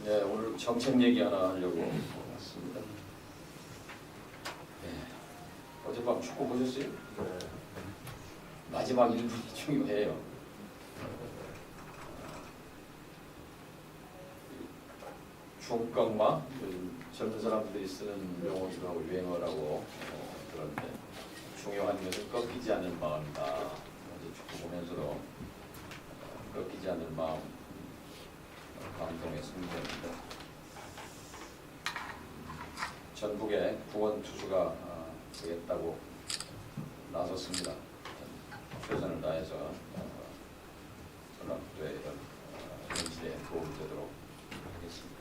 네, 오늘 정책 얘기 하나 하려고 왔습니다. 네, 어젯밤 축구 보셨어요? 네. 마지막 1분이 중요해요. 중각마, 젊은 사람들이 쓰는 용어기도 하고 유행어라고 그런데 중요한 것은 꺾이지 않는 마음이다. 어제 축구 보면서도 꺾이지 않는 마음, 감동의 승부였는데 전북의 구원 투수가 되겠다고 나섰습니다. 최선을 다해서 전북도의 이런 현실에 도움이 되도록 하겠습니다.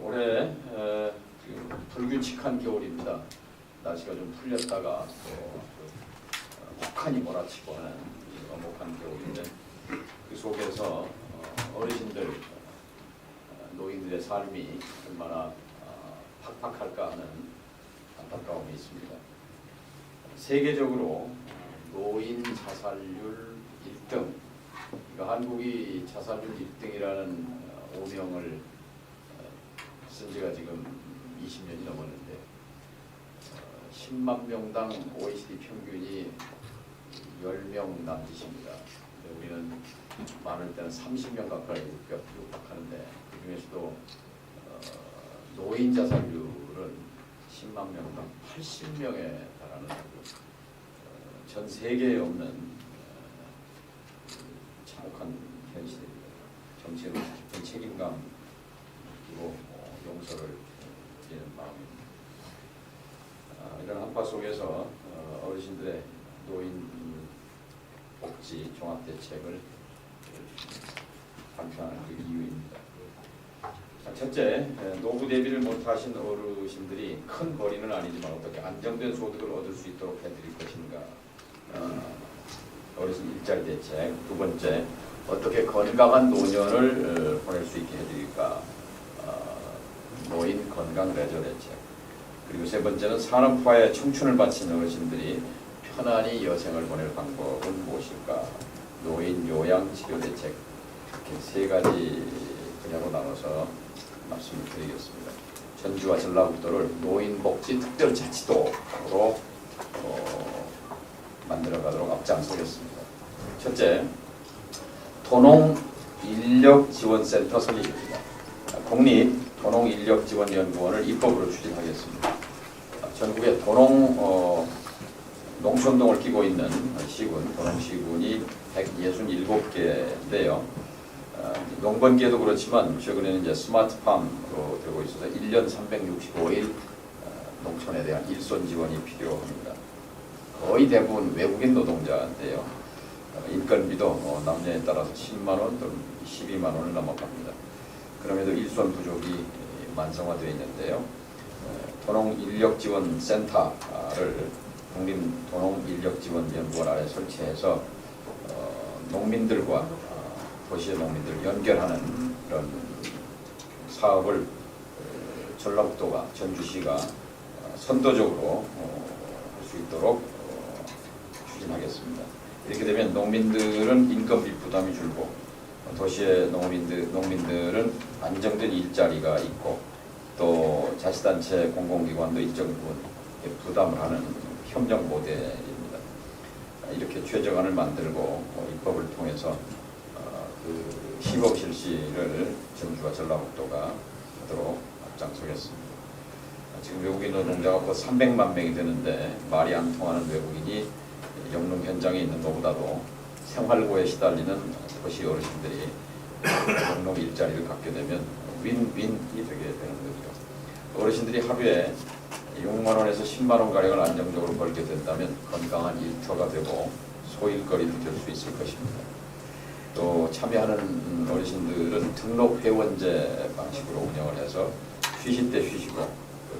올해 불규칙한 겨울입니다. 날씨가 좀 풀렸다가 또 혹한이 몰아치고 하는 엄혹한 겨울인데 그 속에서 어르신들, 노인들의 삶이 얼마나 팍팍할까 하는 안타까움이 있습니다. 세계적으로 노인 자살률 1등, 그러니까 한국이 자살률 1등이라는 오명을 쓴 지가 지금 20년이 넘었는데 10만 명당 OECD 평균이 10명 남짓입니다. 우리는 많을 때는 30명 가까이 육박하는데 그 중에서도 노인 자살률은 10만 명당 80명에 달하는 전 세계에 없는 참혹한 현실입니다. 정치로 깊은 책임감 그리고 용서를 드리는 마음입니다. 이런 한파 속에서 어르신들의 노인 복지 종합대책을 발표하는 그 이유입니다. 첫째, 노후 대비를 못하신 어르신들이 큰 거리는 아니지만 어떻게 안정된 소득을 얻을 수 있도록 해드릴 것인가. 어르신 일자리 대책. 두 번째, 어떻게 건강한 노년을 보낼 수 있게 해드릴까. 노인 건강 레저 대책. 그리고 세 번째는 산업화에 청춘을 바친 어르신들이 편안히 여생을 보낼 방법은 무엇일까? 노인 요양 치료 대책. 이렇게 세 가지 분야로 나눠서 말씀을 드리겠습니다. 전주와 전라북도를 노인복지 특별자치도로 만들어가도록 앞장서겠습니다. 첫째, 도농인력지원센터 설립입니다. 국립도농인력지원연구원을 입법으로 추진하겠습니다. 전국에 농촌동을 끼고 있는 시군, 도농시군이 167개인데요. 농번기에도 그렇지만 최근에는 이제 스마트팜으로 되고 있어서 1년 365일 농촌에 대한 일손 지원이 필요합니다. 거의 대부분 외국인 노동자인데요. 인건비도 남녀에 따라서 10만 원 또는 12만 원을 넘어갑니다. 그럼에도 일손 부족이 만성화되어 있는데요. 도농인력지원센터를 국립도농인력지원연구원 아래 설치해서 농민들과 도시의 농민들을 연결하는 그런 사업을 전라북도가, 전주시가 선도적으로 할 수 있도록 추진하겠습니다. 이렇게 되면 농민들은 인건비 부담이 줄고 도시의 농민들은 안정된 일자리가 있고 또 자치단체 공공기관도 일정 부분 부담을 하는 협력 모델입니다. 이렇게 최저간을 만들고 입법을 통해서 그 시범 실시를 전주와 전라북도가 하도록 앞장서겠습니다. 지금 외국인 노동자가 곧 300만 명이 되는데 말이 안 통하는 외국인이 영농 현장에 있는 것보다도 생활고에 시달리는 도시 어르신들이 영농 일자리를 갖게 되면 윈윈이 되게 되는 거죠. 어르신들이 하루에 6만 원에서 10만 원 가량을 안정적으로 벌게 된다면 건강한 일터가 되고 소일거리도 될 수 있을 것입니다. 또 참여하는 어르신들은 등록 회원제 방식으로 운영을 해서 쉬실 때 쉬시고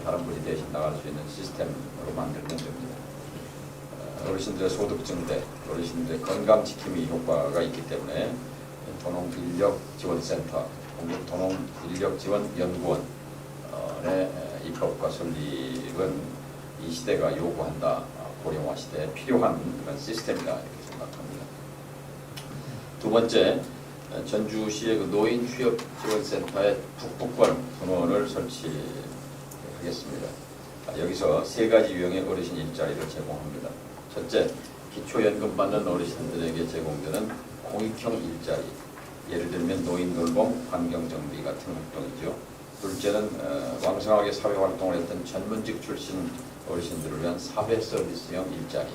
다른 분이 대신 나갈 수 있는 시스템으로 만들면 됩니다. 어르신들의 소득 증대, 어르신들의 건강 지킴이 효과가 있기 때문에 도농인력지원센터, 국립도농인력지원연구원의 입법과 설립은 이 시대가 요구한다, 고령화 시대에 필요한 그런 시스템이다 이렇게 생각합니다. 두 번째, 전주시의 그 노인 휴업 지원센터의 북북권 분원을 설치하겠습니다. 여기서 세 가지 유형의 어르신 일자리를 제공합니다. 첫째, 기초연금 받는 어르신들에게 제공되는 공익형 일자리, 예를 들면 노인 돌봄, 환경정비 같은 활동이죠. 둘째는 왕성하게 사회활동을 했던 전문직 출신 어르신들을 위한 사회 서비스형 일자리.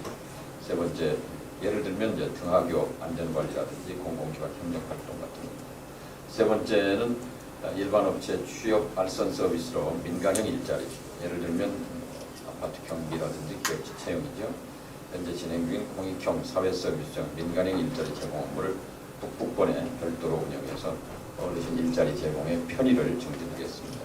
세 번째, 예를 들면 이제 등하교 안전관리라든지 공공기관 협력활동 같은 겁니다. 세 번째는 일반 업체 취업 알선 서비스로 민간형 일자리, 예를 들면 아파트 경비라든지 기업체 채용이죠. 현재 진행 중인 공익형 사회 서비스형 민간형 일자리 제공 업무를 북북권에 별도로 운영해서 어르신 일자리 제공에 편의를 증진하겠습니다.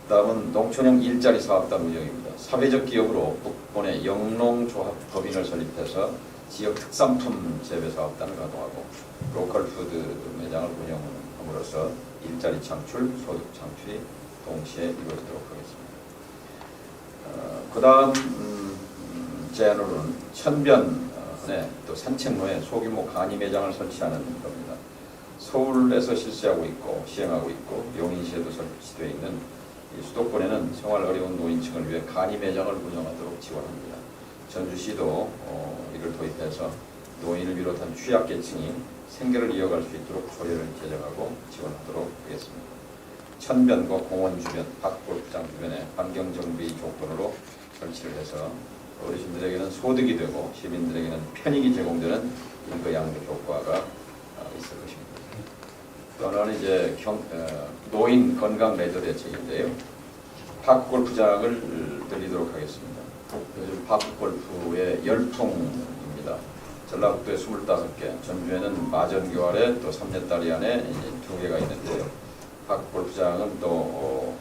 다음은 농촌형 일자리 사업단 운영입니다. 사회적 기업으로 북권에 영농조합 법인을 설립해서 지역 특산품 재배 사업단을 가동하고 로컬 푸드 매장을 운영함으로써 일자리 창출, 소득 창출이 동시에 이루어지도록 하겠습니다. 그 다음 제안으로는 천변에 또 산책로에 소규모 간이 매장을 설치하는 겁니다. 서울에서 실시하고 있고 시행하고 있고 용인시에도 설치되어 있는 이 수도권에는 생활 어려운 노인층을 위해 간이 매장을 운영하도록 지원합니다. 전주시도 이를 도입해서 노인을 비롯한 취약계층이 생계를 이어갈 수 있도록 조례를 제정하고 지원하도록 하겠습니다. 천변과 공원 주변, 박골프장 주변에 환경정비 조건으로 설치를 해서 어르신들에게는 소득이 되고 시민들에게는 편익이 제공되는 일거양득 효과가 있을 것입니다. 또 하나는 이제 노인 건강 레저 대책인데요. 파크 골프장을 들리도록 하겠습니다. 요즘 파크 골프의 열풍입니다. 전라북도에 25개, 전주에는 마전교활에 또 삼례다리 안에 2개가 있는데요. 파크 골프장은 또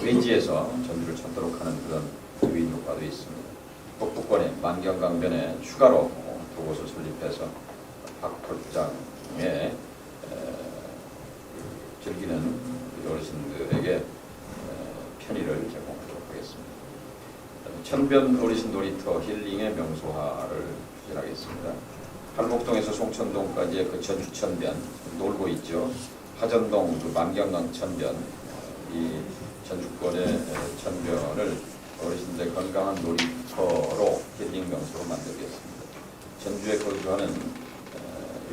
외지에서 전주를 찾도록 하는 그런 유인 효과도 있습니다. 북부권에 만경강변에 추가로 두 곳을 설립해서 파크 골프장에 즐기는 어르신들에게 편의를 제공하도록 하겠습니다. 천변 어르신 놀이터 힐링의 명소화를 추진하겠습니다. 팔목동에서 송천동까지의 그 전주천변 놀고 있죠. 하전동 그 만경강 천변, 이 전주권의 천변을 어르신들의 건강한 놀이터로 힐링 명소로 만들겠습니다. 전주에 거주하는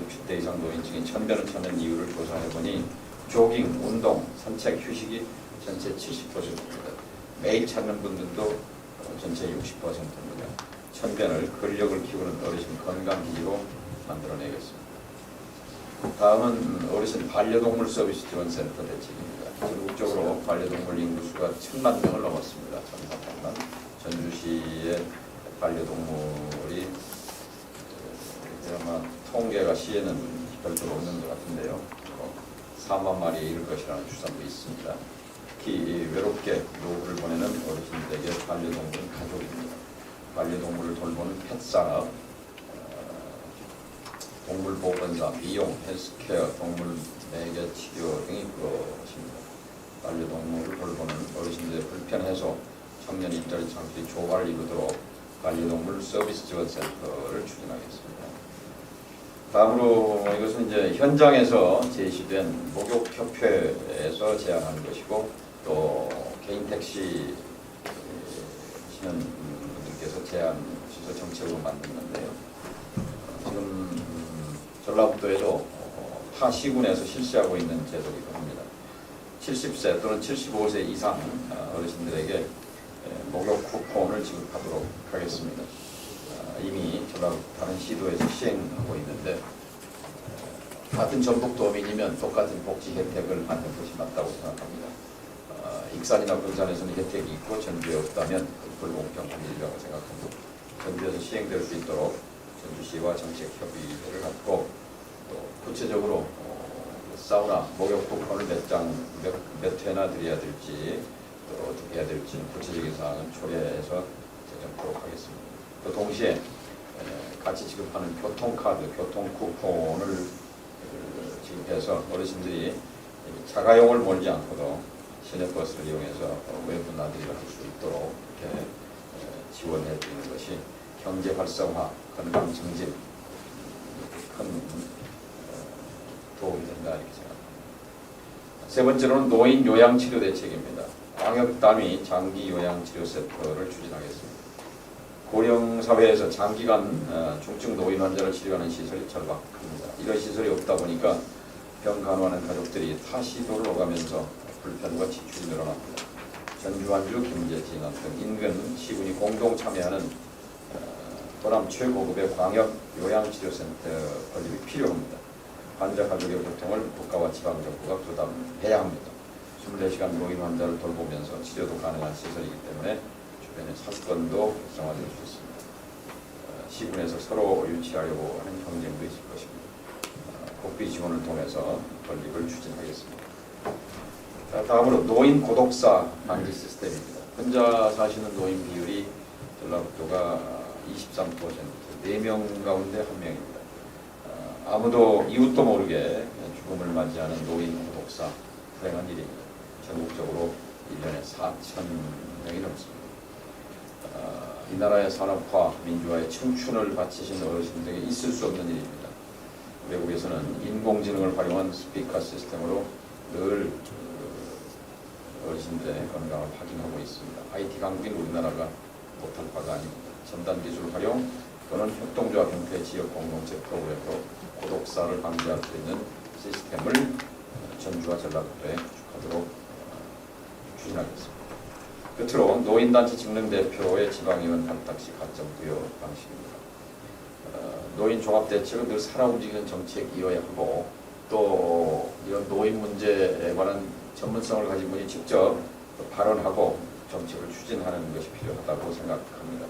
60대 이상 노인층이 천변을 찾는 이유를 조사해보니 조깅, 운동, 산책, 휴식이 전체 70%입니다. 매일 찾는 분들도 전체 60%입니다. 천변을 근력을 키우는 어르신 건강기지로 만들어내겠습니다. 다음은 어르신 반려동물 서비스 지원센터 대책입니다. 전국적으로 반려동물 인구수가 1000만 명을 넘었습니다. 1300만. 전주시의 반려동물이 아마 통계가 시에는 별도로 없는 것 같은데요. 4만 마리에 이를 것이라는 추산도 있습니다. 특히 외롭게 노후를 보내는 어르신들에게 반려동물은 가족입니다. 반려동물을 돌보는 펫산업, 동물보건사, 미용, 헬스케어, 동물 매개 치료 등이 그것입니다. 반려동물을 돌보는 어르신들의 불편 해소, 청년 일자리 창출이 조화를 이루도록 반려동물 서비스 지원센터를 추진하겠습니다. 다음으로 이것은 이제 현장에서 제시된 목욕협회에서 제안하는 것이고 또 개인 택시 시는 분들께서 제안해서 정책으로 만든 건데요. 지금 전라북도에도 타 시군에서 실시하고 있는 제도이기도 합니다. 70세 또는 75세 이상 어르신들에게 목욕 쿠폰을 지급하도록 하겠습니다. 이미 전라북도 다른 시도에서 시행하고 있는데 같은 전북도민이면 똑같은 복지 혜택을 받는 것이 맞다고 생각합니다. 익산이나 군산에서는 혜택이 있고 전주에 없다면 불공평한 일이라고 생각합니다. 전주에서 시행될 수 있도록 전주시와 정책 협의를 갖고 또 구체적으로 사우나 목욕 쿠폰을 몇 회나 드려야 될지 또 어떻게 해야 될지 구체적인 사항은 초래해서 제정하도록 하겠습니다. 또 동시에 같이 지급하는 교통카드, 교통쿠폰을 지급해서 어르신들이 자가용을 몰지 않고도 시내버스를 이용해서 외부 나들이를 할 수 있도록 이렇게 지원해 드리는 것이 경제 활성화, 건강 증진 큰 도움이 된다 이렇게 생각합니다. 세 번째로는 노인 요양치료 대책입니다. 광역 단위 장기 요양치료센터를 추진하겠습니다. 고령 사회에서 장기간 중증 노인 환자를 치료하는 시설이 절박합니다. 이런 시설이 없다 보니까 병 간호하는 가족들이 타 시도를 오가면서 불편과 지출이 늘어납니다. 전주, 완주, 김제, 진안 등 인근 시군이 공동 참여하는 호남 최고급의 광역 요양치료센터 건립이 필요합니다. 환자 가족의 고통을 국가와 지방정부가 부담해야 합니다. 24시간 노인 환자를 돌보면서 치료도 가능한 시설이기 때문에 주변의 사건도 활성화될 수 있습니다. 시군에서 서로 유치하려고 하는 경쟁도 있을 것입니다. 국비 지원을 통해서 건립을 추진하겠습니다. 다음으로 노인 고독사 방지 시스템입니다. 혼자 사시는 노인 비율이 전라북도가 23%, 4명 가운데 1명입니다. 아무도 이웃도 모르게 죽음을 맞이하는 노인 고독사 불행한 일입니다. 전국적으로 1년에 4,000명이 넘습니다. 이 나라의 산업화, 민주화에 청춘을 바치신 어르신들에게 있을 수 없는 일입니다. 외국에서는 인공지능을 활용한 스피커 시스템으로 늘 어르신들의 건강을 확인하고 있습니다. IT 강국인 우리나라가 못할 바가 아닙니다. 첨단 기술 활용 또는 협동조합 형태의 지역 공동체 프로그램으로 고독사를 방지할 수 있는 시스템을 전주와 전라북도에 구축하도록 추진하겠습니다. 끝으로 노인단체 직능대표의 지방의원 발탁시 가점 부여 방식입니다. 노인 종합대책은 늘 살아 움직이는 정책이어야 하고 또 이런 노인 문제에 관한 전문성을 가진 분이 직접 발언하고 정책을 추진하는 것이 필요하다고 생각합니다.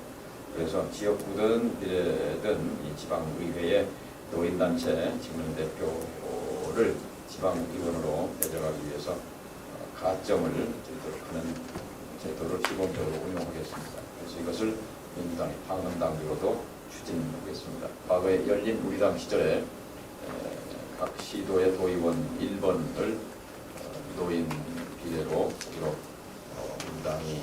그래서 지역구든 비례든 이 지방의회의 노인단체 직능대표를 지방의원으로 배정하기 위해서 가점을 드리도록 하는 제도를 시범적으로 운영하겠습니다. 그래서 이것을 민주당이 방문 단계로도 추진하겠습니다. 과거에 열린 우리당 시절에 각 시도의 도의원 1번을 노인 비례로 민주당이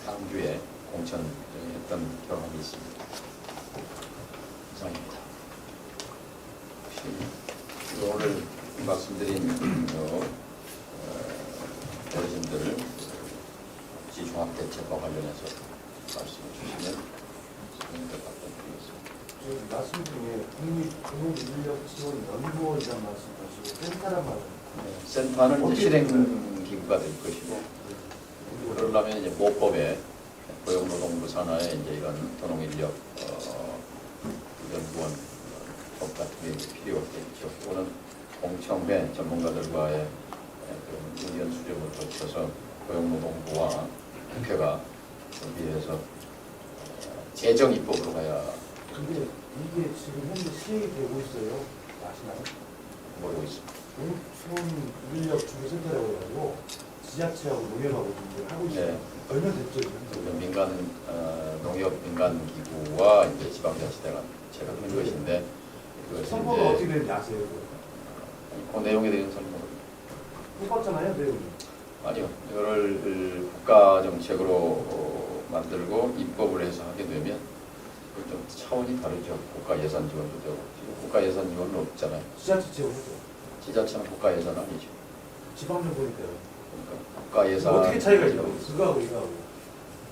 상주에 공천했던 경험이 있습니다. 이상입니다. 오늘 말씀드린 어르신들 지종합대책과 관련해서 말씀을 주시면 설명을 답변드리겠습니다. 말씀 중에 국립인력지원연구원이라는 말씀하시고 센터란 말은 센터는 이제 실행기구가 될 것이고 그러려면 이제 모법에 고용노동부 산하에 이제 이런 도농인력 연구원 법 같은 게 필요하겠죠. 또는 공청회 전문가들과의 그런 의견 수렴을 거쳐서 고용노동부와 국회가 준비해서 재정 입법으로 가야. 근데 이게 지금 현재 시행이 되고 있어요. 아시나요? 모르고 있습니다. 농촌인력주거센터라고 해가지고 지자체하고 농협하고 준비를 하고 있어요. 네. 얼마 됐죠? 지금? 민간 농협 민간 기구와 이제 지방자치대가 제가 하는 것인데 그것이 선거가 어떻게 되는지 아세요? 그 내용에 대해서는 모릅니다. 똑같잖아요, 내용이. 아니요, 이거를 국가 정책으로 만들고 입법을 해서 하게 되면 좀 차원이 다르죠. 국가 예산 지원도 되고 지금 국가 예산 지원은 없잖아요. 지자체 지원하죠. 지자체는 국가 예산 아니죠. 지방정부니까요. 그러니까 국가 예산 어떻게 차이가 있냐고. 그거하고 이거하고.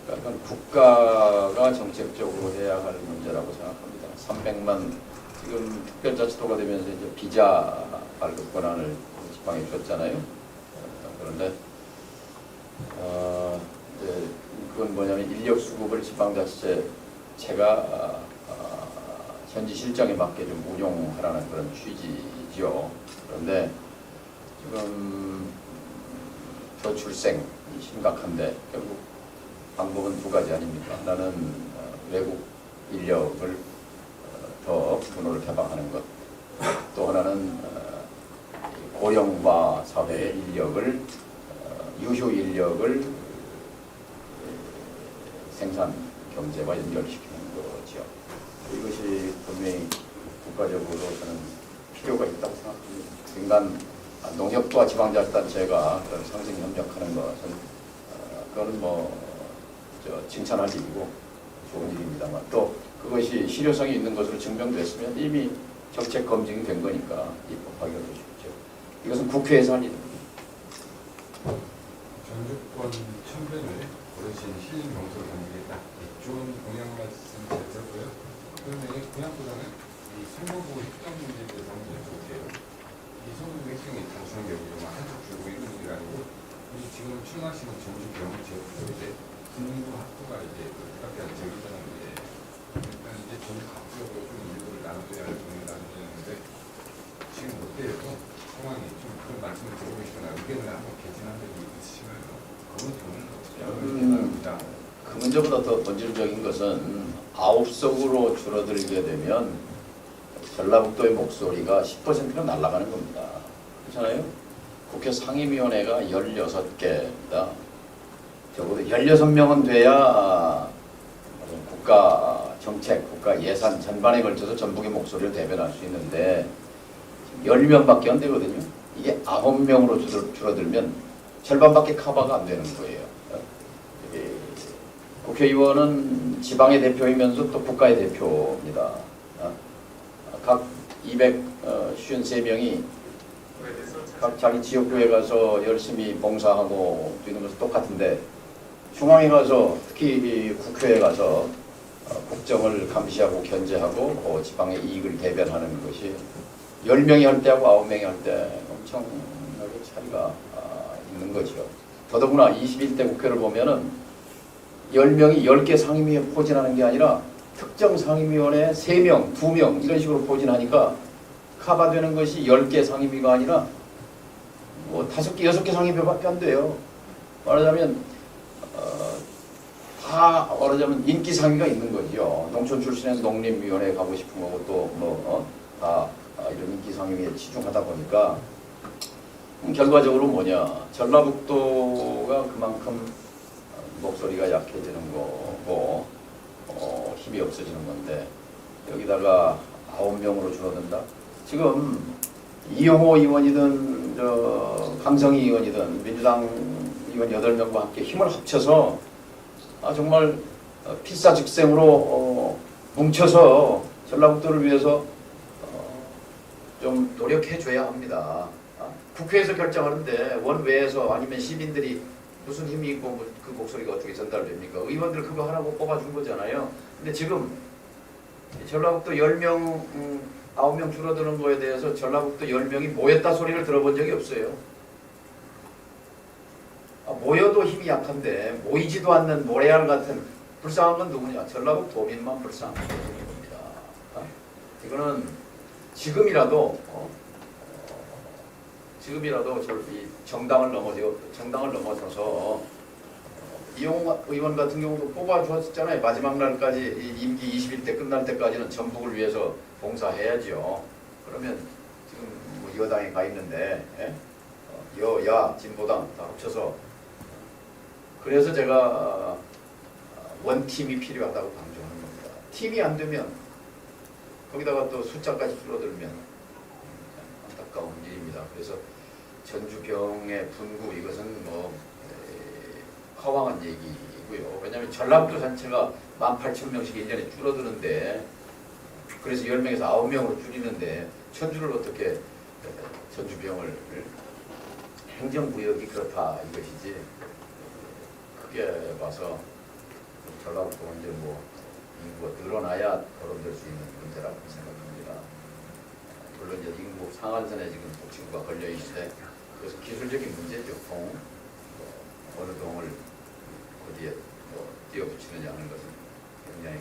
그러니까 국가가 정책적으로 해야 할 문제라고 생각합니다. 300만 지금 특별자치도가 되면서 이제 비자 발급 권한을 지방에 줬잖아요. 그런데 이제 그건 뭐냐면 인력 수급을 지방자치제가 현지 실정에 맞게 좀 운용하라는 그런 취지죠. 그런데 지금 저출생이 심각한데 결국 방법은 두 가지 아닙니까? 하나는 외국 인력을 더 분호를 개방하는 것, 또 하나는 고령화 사회의 인력을 유효 인력을 생산 경제와 연결시키는 거죠. 이것이 분명히 국가적으로 저는 필요가 있다고 생각합니다. 민간 농협과 지방자치단체가 그런 상생 협력하는 것은 그거는 칭찬할 일이고 좋은 일입니다만 또 그것이 실효성이 있는 것으로 증명됐으면 이미 정책 검증이 된 거니까 입법하기가 더 쉽죠. 이것은 국회에서 할 일입니다. 전주권 천변을 어르신 힐링 명소로 만들겠다. 좋은 공약 말씀 잘 들었고요. 그런데 공약보다는 이 선거구 협정 문제에 대해서 한번 여쭤볼게요. 이 선거구 핵심이 단순한 게 아니고 한쪽 줄고 이런 문제가 아니고 지금 출마하시는 전주병 지역구에 국민구 학부가 이제 그렇게 한 지역이잖아요. 일단 이제 전주 각 지역으로 좀 일부를 나눠줘야 할 분이 나눠지는데 지금 어때요? 상황이 좀 그런 말씀을 드리고 계시거나 의견을 한번 개진한 적이 있으신가요? 그건 저는 어떻게 합니다. 그 문제보다 더 본질적인 것은 9석으로 줄어들게 되면 전라북도의 목소리가 10%가 날아가는 겁니다. 그렇잖아요? 국회 상임위원회가 16개입니다. 적어도 16명은 돼야 국가 정책, 국가 예산 전반에 걸쳐서 전북의 목소리를 대변할 수 있는데 10명밖에 안 되거든요. 이게 9명으로 줄어들면 절반밖에 커버가 안 되는 거예요. 국회의원은 지방의 대표이면서 또 국가의 대표입니다. 각 253명이 각 자기 지역구에 가서 열심히 봉사하고 뛰는 것은 똑같은데 중앙에 가서 특히 국회에 가서 국정을 감시하고 견제하고 지방의 이익을 대변하는 것이 10명이 할 때하고 9명이 할 때 엄청나게 차이가 있는 거죠. 더더구나 21대 국회를 보면은 10명이 10개 상임위에 포진하는 게 아니라 특정 상임위원회 3명, 2명 이런 식으로 포진하니까 커버되는 것이 10개 상임위가 아니라 뭐 5개, 6개 상임위밖에 안 돼요. 말하자면 다 말하자면 인기 상위가 있는 거죠. 농촌 출신에서 농림위원회에 가고 싶은 거고 또 다 이런 인기 상임위에 치중하다 보니까 결과적으로 뭐냐, 전라북도가 그만큼 목소리가 약해지는 거고 힘이 없어지는 건데 여기다가 9명으로 줄어든다. 지금 이용호 의원이든 강성희 의원이든 민주당 의원 8명과 함께 힘을 합쳐서 정말 필사즉생으로 뭉쳐서 전라북도를 위해서 좀 노력해줘야 합니다. 국회에서 결정하는데 원외에서 아니면 시민들이 무슨 힘이 있고 그 목소리가 어떻게 전달됩니까? 의원들 그거 하라고 뽑아준 거잖아요. 근데 지금 전라북도 10명, 9명 줄어드는 거에 대해서 전라북도 10명이 모였다 소리를 들어본 적이 없어요. 모여도 힘이 약한데 모이지도 않는 모래알 같은 불쌍한 건 누구냐? 전라북도민만 불쌍한 겁니다. 이거는 지금이라도 정당을 넘어서서 이용호 의원 같은 경우도 뽑아주었잖아요. 마지막 날까지 임기 21대 끝날 때까지는 전북을 위해서 봉사해야죠. 그러면 지금 뭐 여당에 가 있는데 여야 진보당 다 합쳐서 그래서 제가 원팀이 필요하다고 강조하는 겁니다. 팀이 안 되면 거기다가 또 숫자까지 줄어들면 안타까운 일입니다. 그래서 전주병의 분구 이것은 허황한 얘기고요. 왜냐하면 전라북도 전체가 18,000명씩 1년에 줄어드는데 그래서 10명에서 9명으로 줄이는데 천주를 어떻게 전주병을 행정구역이 그렇다 이것이지 크게 봐서 전라북도가 이제 인구가 늘어나야 거론될 수 있는 문제라고 생각합니다. 물론 이제 인구 상한선에 지금 복지구가 걸려 있는데 그것은 기술적인 문제죠. 어느 동을 어디에 띄워붙이느냐 하는 것은 굉장히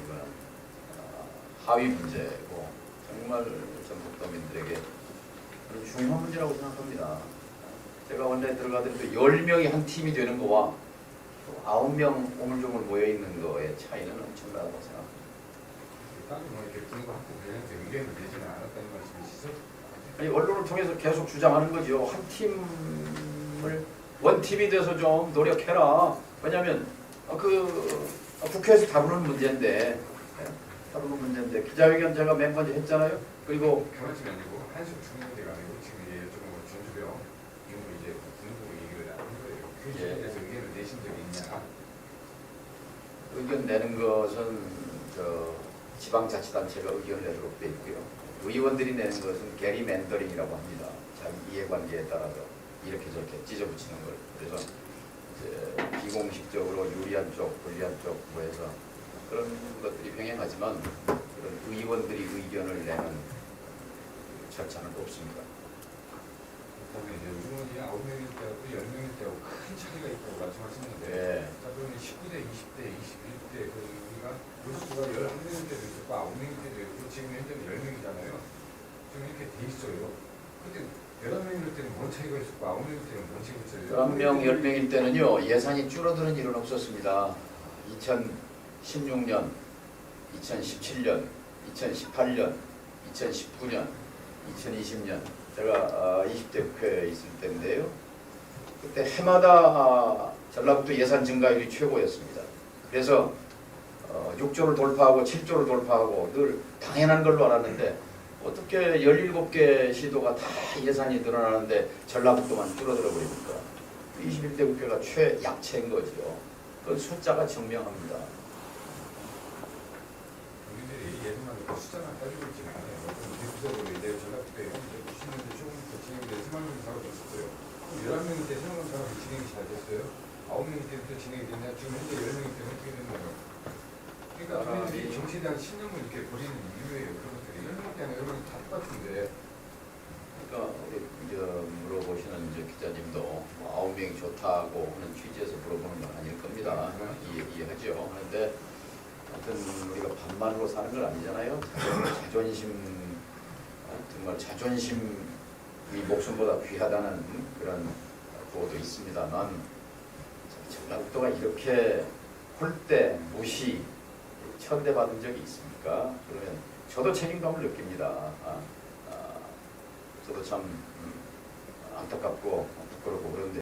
하위 문제고 정말 전북도민들에게 중요한 문제라고 생각합니다. 제가 원래 들어가더라도 10명이 한 팀이 되는 거와 9명 오물조물 모여있는 거의 차이는 엄청나다고 생각합니다. 일단 이렇게 분과 학교 관련해서 의견을 내지는 않았다는 말씀이시죠? 아니, 언론을 통해서 계속 주장하는 거죠. 한 팀을 원팀이 돼서 좀 노력해라. 왜냐하면 국회에서 다루는 문제인데 기자회견 제가 맨 먼저 했잖아요. 그리고 결혼식이 아니고 한식 중요대가 아니고 지금 이제 조금 전주병 이거 이제 분고 얘기를 하는 거예요. 그 시에 대해서 의견을 내신 적이 있냐? 의견 내는 것은 지방자치단체가 의견을 내도록 돼 있고요. 의원들이 내는 것은 게리맨더링이라고 합니다. 자기 이해관계에 따라서 이렇게 저렇게 찢어붙이는 걸. 그래서 이제 비공식적으로 유리한 쪽, 불리한 쪽 뭐해서 그런 것들이 병행하지만 그런 의원들이 의견을 내는 절차는 없습니다. 그다음에 이제 의원이 9명일 때하고 10명일 때하고 큰 차이가 있다고 말씀하시는데 네. 자 그러면 19대, 20대, 21대 그 우리가 의수가 11명일 때도 있었고 9명일 때도 있고 지금 현재는 10명이잖아요. 지금 이렇게 돼 있어요. 근데 11명일 때는 뭔 차이가 있었고 9명일 때는 뭔 차이가 있어요? 11명, 10명일 때는요 예산이 줄어드는 일은 없었습니다. 2016년, 2017년, 2018년, 2019년, 2020년 제가 20대 국회에 있을 때인데요. 그때 해마다 전라북도 예산 증가율이 최고였습니다. 그래서 6조를 돌파하고 7조를 돌파하고 늘 당연한 걸로 알았는데 어떻게 17개 시도가 다 예산이 늘어나는데 전라북도만 줄어들어 버립니까? 21대 국회가 최약체인 거죠. 그 숫자가 증명합니다. 우리들이 예산만 그 숫자만 따지고 있지는 않아요. 대표적으로 이제 전라북도에 현재 90년대 초부터 진행된 새마을 사업이 있었어요. 11명일 때 새마을 사업이 진행이 잘 됐어요. 9명일 때부터 진행이 됐냐? 지금 현재 10명일 때는 어떻게 됐나요? 그러니까 우리들이 정치에 대한 신념을 이렇게 버리는 이유예요. 그런 것들이 10명이 아니라 10명이 다 똑같은데 그러니까 우리 물어보시는 기자님도 9명이 좋다고 하는 취지에서 물어보는 건 아닐 겁니다. 이해하죠. 그런데 하여튼 우리가 반만으로 사는 건 아니잖아요. 자존심, 정말 자존심이 목숨보다 귀하다는 그런 구호도 있습니다만 전라북도가 이렇게 홀대, 무시, 천대받은 적이 있습니까? 그러면 저도 책임감을 느낍니다. 저도 참 안타깝고